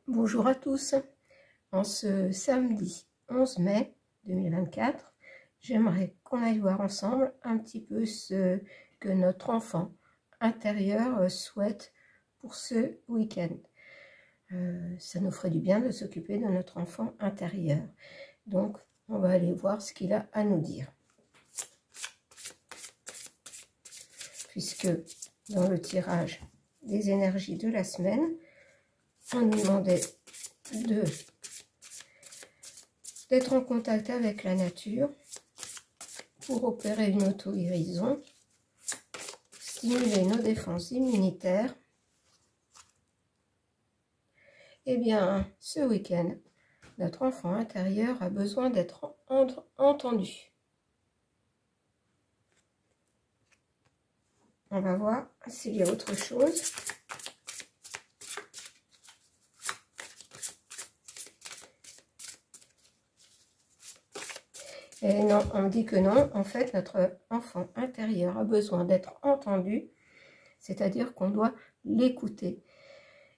Bonjour à tous. En ce samedi 11 mai 2024, j'aimerais qu'on aille voir ensemble un petit peu ce que notre enfant intérieur souhaite pour ce week-end. Ça nous ferait du bien de s'occuper de notre enfant intérieur. Donc, on va aller voir ce qu'il a à nous dire. Puisque dans le tirage des énergies de la semaine, on nous demandait d'être en contact avec la nature pour opérer une auto-guérison, stimuler nos défenses immunitaires. Eh bien, ce week-end, notre enfant intérieur a besoin d'être entendu. On va voir s'il y a autre chose. Et non, on me dit que non, en fait, notre enfant intérieur a besoin d'être entendu, c'est-à-dire qu'on doit l'écouter.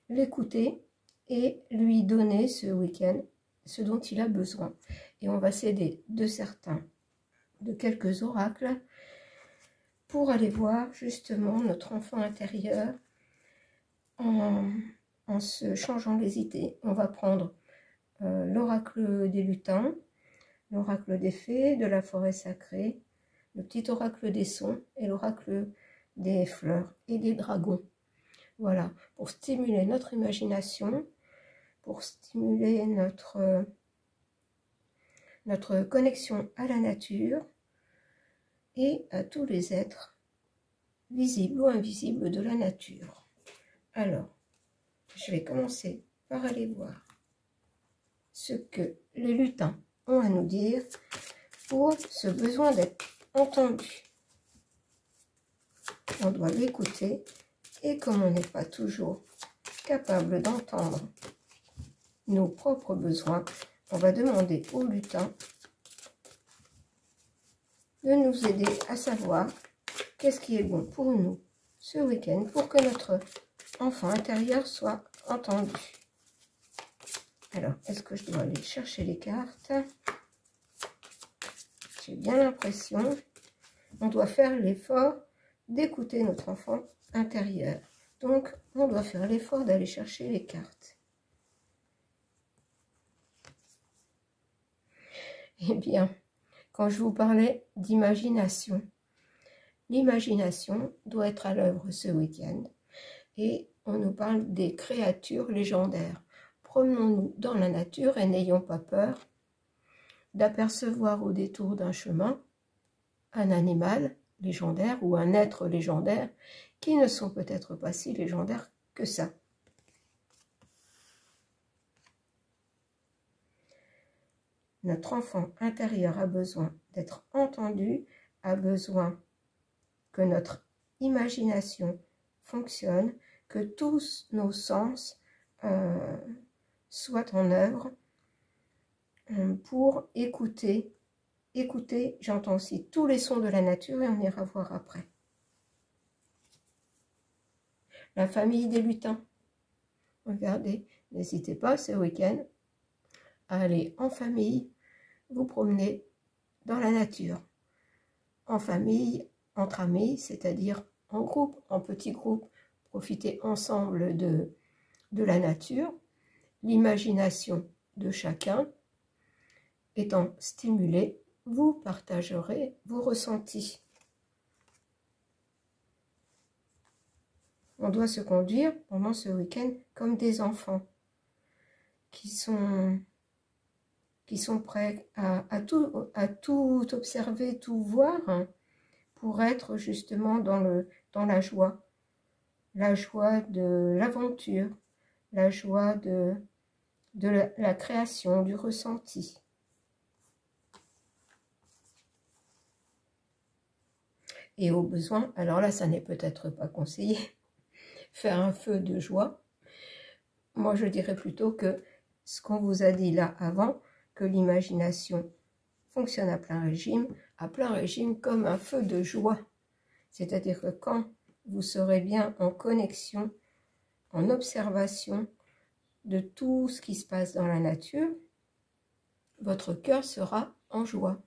L'écouter et lui donner ce week-end ce dont il a besoin. Et on va s'aider de quelques oracles, pour aller voir justement notre enfant intérieur en se changeant les idées. On va prendre l'oracle des lutins, l'oracle des fées, de la forêt sacrée, le petit oracle des sons et l'oracle des fleurs et des dragons. Voilà, pour stimuler notre imagination, pour stimuler notre connexion à la nature et à tous les êtres visibles ou invisibles de la nature. Alors, je vais commencer par aller voir ce que les lutins ont à nous dire pour ce besoin d'être entendu. On doit l'écouter et comme on n'est pas toujours capable d'entendre nos propres besoins, on va demander aux lutins de nous aider à savoir qu'est-ce qui est bon pour nous ce week-end pour que notre enfant intérieur soit entendu. Alors, est-ce que je dois aller chercher les cartes? J'ai bien l'impression qu'on doit faire l'effort d'écouter notre enfant intérieur. Donc, on doit faire l'effort d'aller chercher les cartes. Eh bien, quand je vous parlais d'imagination, l'imagination doit être à l'œuvre ce week-end. Et on nous parle des créatures légendaires. Promenons-nous dans la nature et n'ayons pas peur d'apercevoir au détour d'un chemin un animal légendaire ou un être légendaire qui ne sont peut-être pas si légendaires que ça. Notre enfant intérieur a besoin d'être entendu, a besoin que notre imagination fonctionne, que tous nos sens soient en œuvre pour écouter. Écouter, j'entends aussi tous les sons de la nature et on ira voir après. La famille des lutins. Regardez, n'hésitez pas ce week-end à aller en famille, vous promener dans la nature. En famille, entre amis, c'est-à-dire en groupe, en petits groupes, profiter ensemble de la nature, l'imagination de chacun étant stimulée, vous partagerez vos ressentis. On doit se conduire pendant ce week-end comme des enfants qui sont prêts à tout observer, tout voir, hein, pour être justement dans la joie de l'aventure, la joie de la création, du ressenti. Et au besoin, alors là, ça n'est peut-être pas conseillé, faire un feu de joie. Moi, je dirais plutôt que ce qu'on vous a dit là avant, que l'imagination fonctionne à plein régime comme un feu de joie. C'est-à-dire que quand vous serez bien en connexion, en observation de tout ce qui se passe dans la nature, votre cœur sera en joie.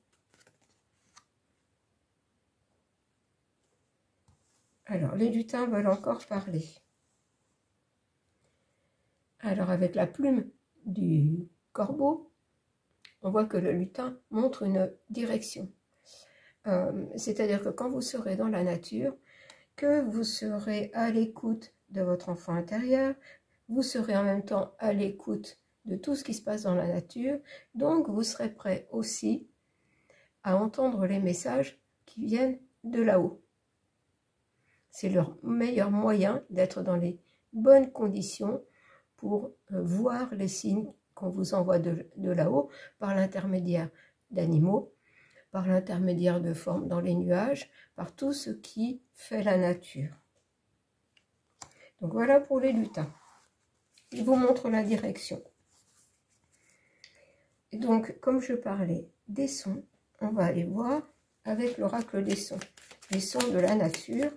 Alors, les lutins veulent encore parler. Alors, avec la plume du corbeau, on voit que le lutin montre une direction. C'est-à-dire que quand vous serez dans la nature, que vous serez à l'écoute de votre enfant intérieur, vous serez en même temps à l'écoute de tout ce qui se passe dans la nature, donc vous serez prêt aussi à entendre les messages qui viennent de là-haut. C'est leur meilleur moyen d'être dans les bonnes conditions pour voir les signes qu'on vous envoie de là-haut par l'intermédiaire d'animaux, par l'intermédiaire de formes dans les nuages, par tout ce qui fait la nature. Donc voilà pour les lutins. Ils vous montrent la direction. Et donc, comme je parlais des sons, on va aller voir avec l'oracle des sons. Les sons de la nature.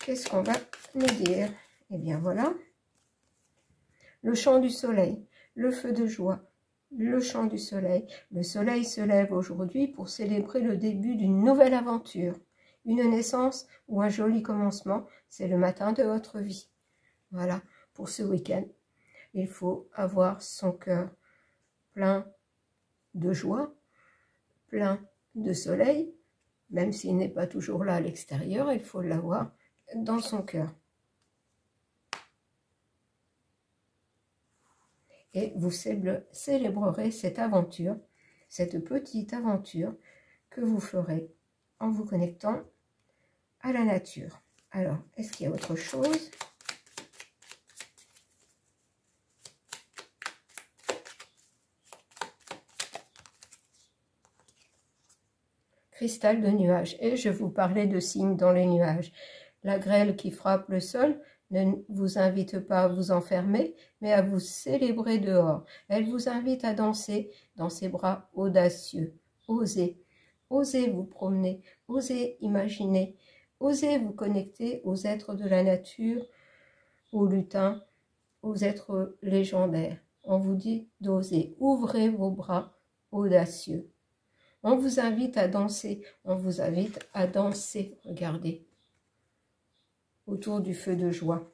Qu'est-ce qu'on va nous dire? Eh bien voilà. Le chant du soleil, le feu de joie, le chant du soleil. Le soleil se lève aujourd'hui pour célébrer le début d'une nouvelle aventure. Une naissance ou un joli commencement, c'est le matin de votre vie. Voilà, pour ce week-end. Il faut avoir son cœur plein de joie, plein de soleil, même s'il n'est pas toujours là à l'extérieur, il faut l'avoir dans son cœur. Et vous célébrerez cette aventure, cette petite aventure que vous ferez en vous connectant à la nature. Alors, est-ce qu'il y a autre chose ? Cristal de nuages. Et je vous parlais de signes dans les nuages. La grêle qui frappe le sol ne vous invite pas à vous enfermer, mais à vous célébrer dehors. Elle vous invite à danser dans ses bras audacieux. Osez, osez vous promener, osez imaginer, osez vous connecter aux êtres de la nature, aux lutins, aux êtres légendaires. On vous dit d'oser. Ouvrez vos bras audacieux. On vous invite à danser, on vous invite à danser, regardez, autour du feu de joie.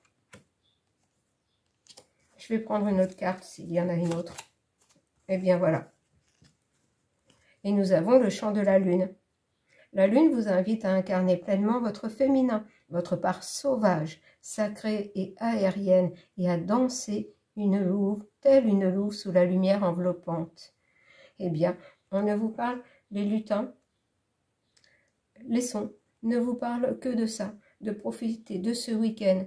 Je vais prendre une autre carte, s'il y en a une autre. Eh bien voilà. Et nous avons le chant de la lune. La lune vous invite à incarner pleinement votre féminin, votre part sauvage, sacrée et aérienne, et à danser une louve, telle une louve sous la lumière enveloppante. Eh bien, on ne vous parle, les lutins, les sons, ne vous parlent que de ça, de profiter de ce week-end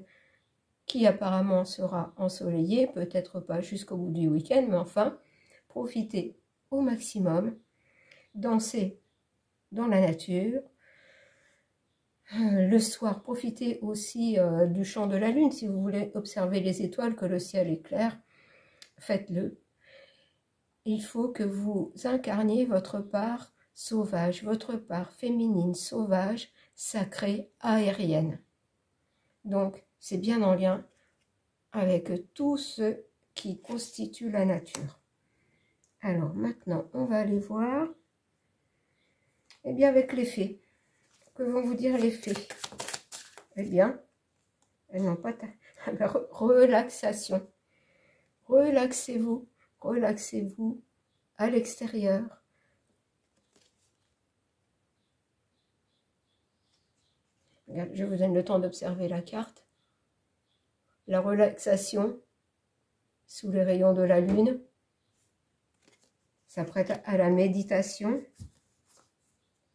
qui apparemment sera ensoleillé, peut-être pas jusqu'au bout du week-end, mais enfin, profitez au maximum, dansez dans la nature. Le soir, profitez aussi du chant de la lune, si vous voulez observer les étoiles, que le ciel est clair, faites-le. Il faut que vous incarniez votre part sauvage, votre part féminine, sauvage, sacrée, aérienne. Donc, c'est bien en lien avec tout ce qui constitue la nature. Alors, maintenant, on va aller voir, eh bien, avec les fées. Que vont vous dire les fées? Eh bien, elles n'ont pas... Relaxation. Relaxez-vous. Relaxez-vous à l'extérieur. Je vous donne le temps d'observer la carte. La relaxation sous les rayons de la lune s'apprête à la méditation.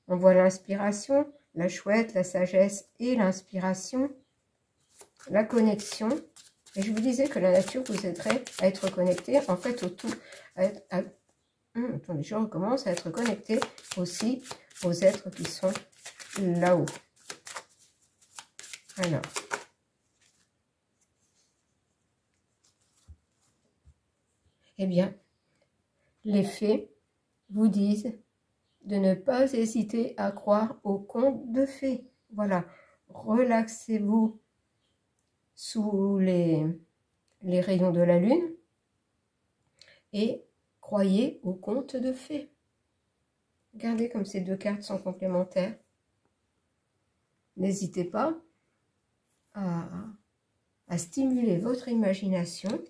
On voit l'inspiration, la chouette, la sagesse et l'inspiration, la connexion. Et je vous disais que la nature vous aiderait à être connecté, en fait, au tout. Attendez, je recommence à être connecté aussi aux êtres qui sont là-haut. Alors. Eh bien, les fées vous disent de ne pas hésiter à croire aux contes de fées. Voilà, relaxez-vous sous les les rayons de la lune et croyez aux contes de fées. Regardez comme ces deux cartes sont complémentaires. N'hésitez pas à stimuler votre imagination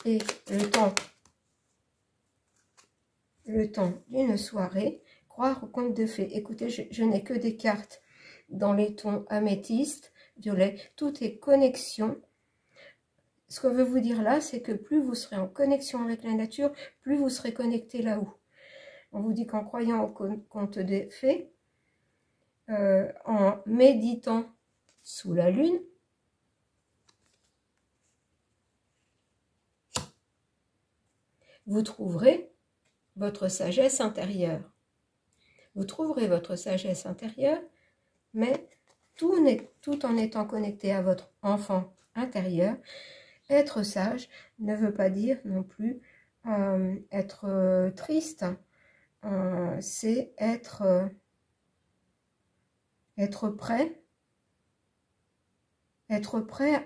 et le temps d'une soirée, croire aux contes de fées. Écoutez, je n'ai que des cartes dans les tons améthyste, violet, tout est connexion. Ce que je veux vous dire là, c'est que plus vous serez en connexion avec la nature, plus vous serez connecté là-haut. On vous dit qu'en croyant aux contes des fées, en méditant sous la lune, vous trouverez votre sagesse intérieure. Vous trouverez votre sagesse intérieure, mais tout en étant connecté à votre enfant intérieur. Être sage ne veut pas dire non plus être triste. C'est être prêt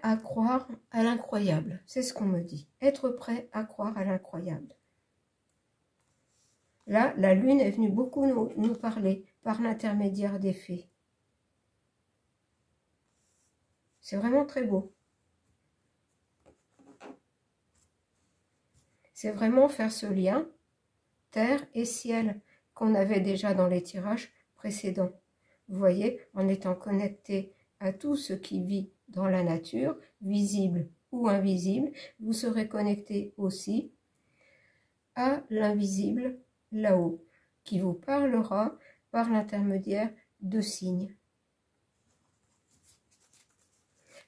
à croire à l'incroyable. C'est ce qu'on me dit. Être prêt à croire à l'incroyable. Là, la lune est venue beaucoup nous parler par l'intermédiaire des fées. C'est vraiment très beau. C'est vraiment faire ce lien terre et ciel qu'on avait déjà dans les tirages précédents. Vous voyez, en étant connecté à tout ce qui vit dans la nature, visible ou invisible, vous serez connecté aussi à l'invisible là-haut, qui vous parlera par l'intermédiaire de signes.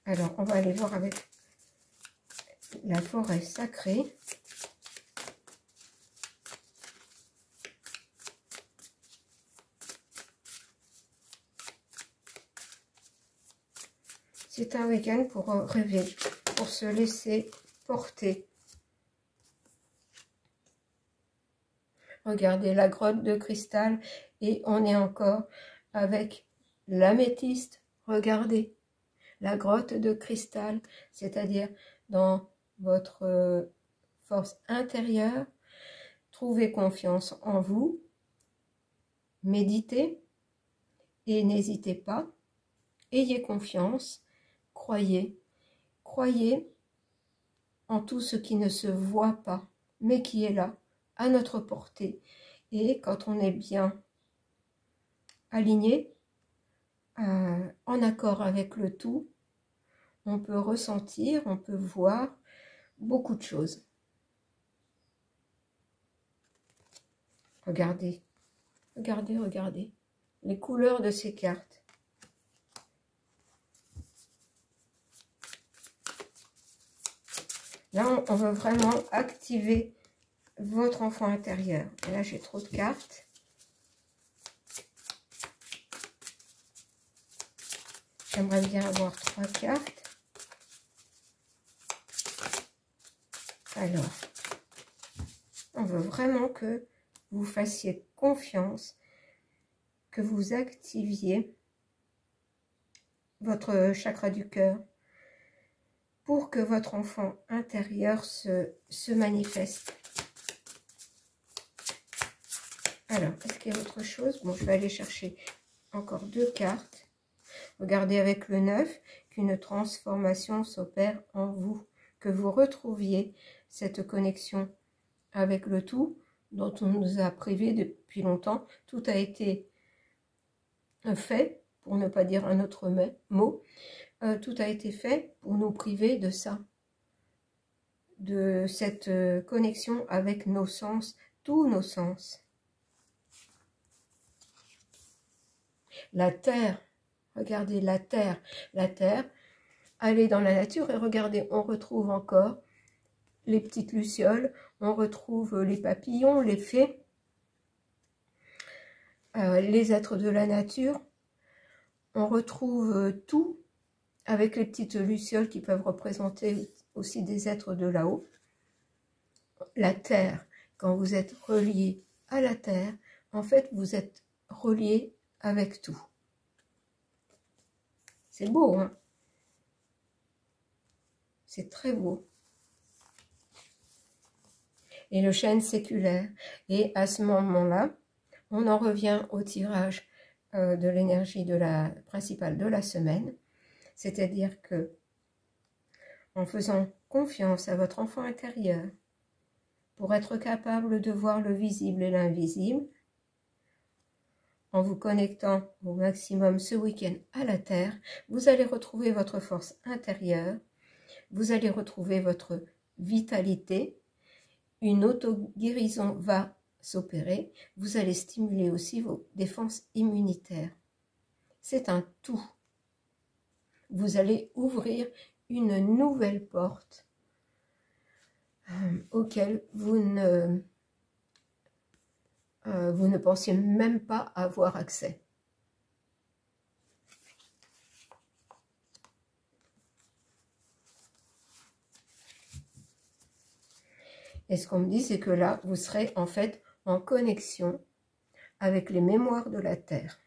Alors, on va aller voir avec la forêt sacrée. C'est un week-end pour rêver, pour se laisser porter. Regardez la grotte de cristal et on est encore avec l'améthyste. Regardez la grotte de cristal, c'est-à-dire dans votre force intérieure. Trouvez confiance en vous, méditez et n'hésitez pas. Ayez confiance, croyez en tout ce qui ne se voit pas, mais qui est là, à notre portée. Et quand on est bien aligné, en accord avec le tout, on peut ressentir, on peut voir beaucoup de choses. Regardez, regardez, regardez les couleurs de ces cartes. Là, on veut vraiment activer votre enfant intérieur. Et là, j'ai trop de cartes. J'aimerais bien avoir 3 cartes. Alors, on veut vraiment que vous fassiez confiance, que vous activiez votre chakra du cœur pour que votre enfant intérieur se manifeste. Alors, est-ce qu'il y a autre chose? Bon, je vais aller chercher encore 2 cartes. Regardez avec le 9 qu'une transformation s'opère en vous, que vous retrouviez cette connexion avec le tout dont on nous a privés depuis longtemps. Tout a été fait, pour ne pas dire un autre mot, tout a été fait pour nous priver de ça, de cette connexion avec nos sens, tous nos sens. La terre, regardez la terre, allez dans la nature et regardez, on retrouve encore les petites lucioles, on retrouve les papillons, les fées, les êtres de la nature, on retrouve tout avec les petites lucioles qui peuvent représenter aussi des êtres de là-haut. La terre, quand vous êtes relié à la terre, en fait vous êtes relié avec tout. C'est beau, hein? C'est très beau. Et le chêne séculaire. Et à ce moment-là, on en revient au tirage de l'énergie principale de la semaine. C'est-à-dire que, en faisant confiance à votre enfant intérieur, pour être capable de voir le visible et l'invisible, en vous connectant au maximum ce week-end à la Terre, vous allez retrouver votre force intérieure, vous allez retrouver votre vitalité, une auto-guérison va s'opérer, vous allez stimuler aussi vos défenses immunitaires. C'est un tout. Vous allez ouvrir une nouvelle porte auquel vous ne pensiez même pas avoir accès. Et ce qu'on me dit, c'est que là, vous serez en fait en connexion avec les mémoires de la Terre.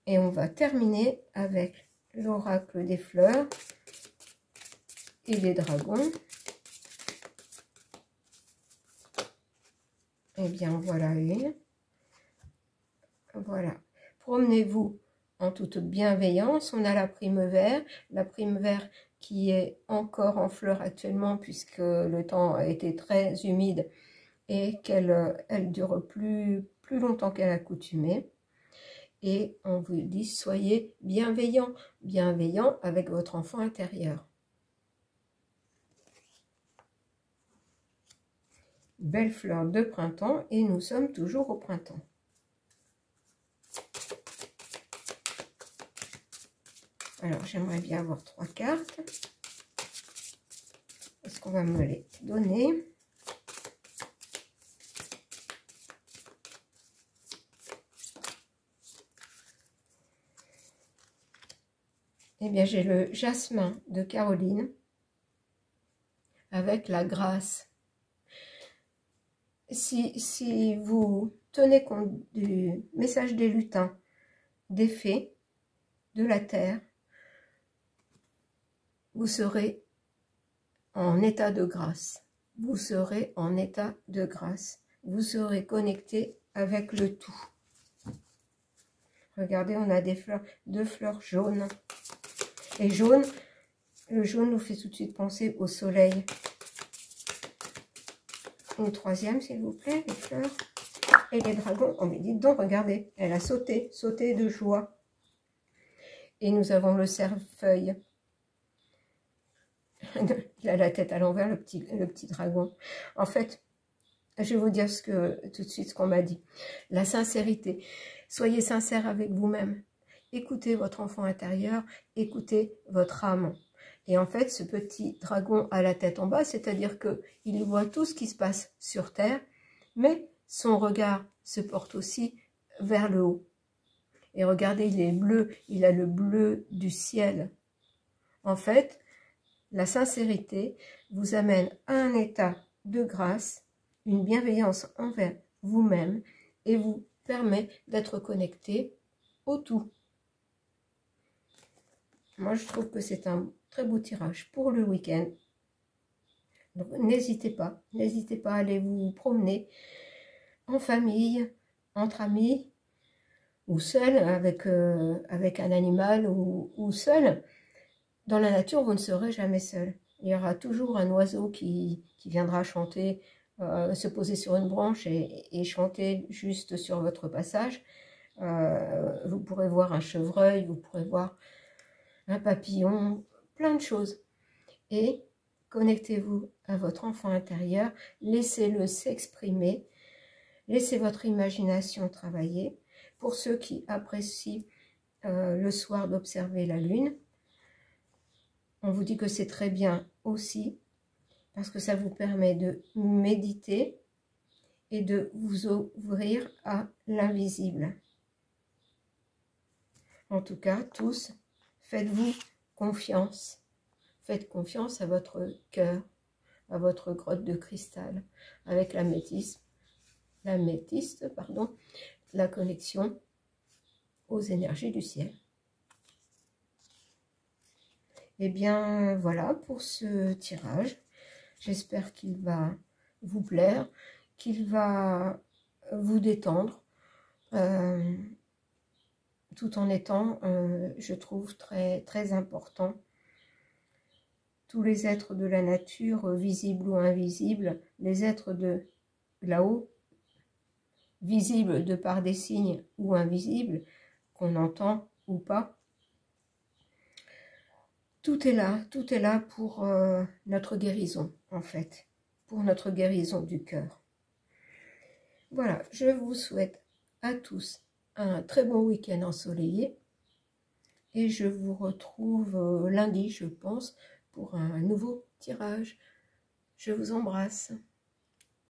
Et on va terminer avec l'oracle des fleurs et les dragons. Eh bien, voilà une. Voilà. Promenez-vous en toute bienveillance. On a la primevère qui est encore en fleurs actuellement puisque le temps a été très humide et qu'elle dure plus longtemps qu'à l'accoutumée. Et on vous dit, soyez bienveillant avec votre enfant intérieur. Belle fleur de printemps et nous sommes toujours au printemps. Alors, j'aimerais bien avoir 3 cartes. Est-ce qu'on va me les donner? Eh bien, j'ai le jasmin de Caroline avec la grâce. Si vous tenez compte du message des lutins, des fées, de la terre, vous serez en état de grâce. Vous serez en état de grâce. Vous serez connecté avec le tout. Regardez, on a des fleurs, 2 fleurs jaunes. Et jaune, le jaune nous fait tout de suite penser au soleil. Une 3e, s'il vous plaît, les fleurs. Et les dragons, oh mais dites donc, regardez, elle a sauté de joie. Et nous avons le cerfeuil. Il a la tête à l'envers, le petit dragon. En fait, je vais vous dire tout de suite ce qu'on m'a dit. La sincérité. Soyez sincère avec vous-même. Écoutez votre enfant intérieur, écoutez votre âme. Et en fait, ce petit dragon a la tête en bas, c'est-à-dire qu'il voit tout ce qui se passe sur Terre, mais son regard se porte aussi vers le haut. Et regardez, il est bleu, il a le bleu du ciel. En fait, la sincérité vous amène à un état de grâce, une bienveillance envers vous-même et vous permet d'être connecté au tout. Moi, je trouve que c'est un très beau tirage pour le week-end. Donc, n'hésitez pas à aller vous promener en famille, entre amis, ou seul, avec un animal, ou seul. Dans la nature, vous ne serez jamais seul. Il y aura toujours un oiseau qui viendra chanter, se poser sur une branche et chanter juste sur votre passage. Vous pourrez voir un chevreuil, vous pourrez voir un papillon, plein de choses. Et connectez-vous à votre enfant intérieur, laissez-le s'exprimer, laissez votre imagination travailler. Pour ceux qui apprécient le soir d'observer la lune, on vous dit que c'est très bien aussi, parce que ça vous permet de méditer et de vous ouvrir à l'invisible. En tout cas, tous, faites-vous confiance. Faites confiance à votre cœur, à votre grotte de cristal, avec l'améthyste, la connexion aux énergies du ciel. Et bien voilà pour ce tirage. J'espère qu'il va vous plaire, qu'il va vous détendre, tout en étant, je trouve, très important. Tous les êtres de la nature, visibles ou invisibles, les êtres de là-haut, visibles de par des signes ou invisibles, qu'on entend ou pas, tout est là pour notre guérison, en fait, pour notre guérison du cœur. Voilà, je vous souhaite à tous un très bon week-end ensoleillé et je vous retrouve lundi, je pense, pour un nouveau tirage. Je vous embrasse.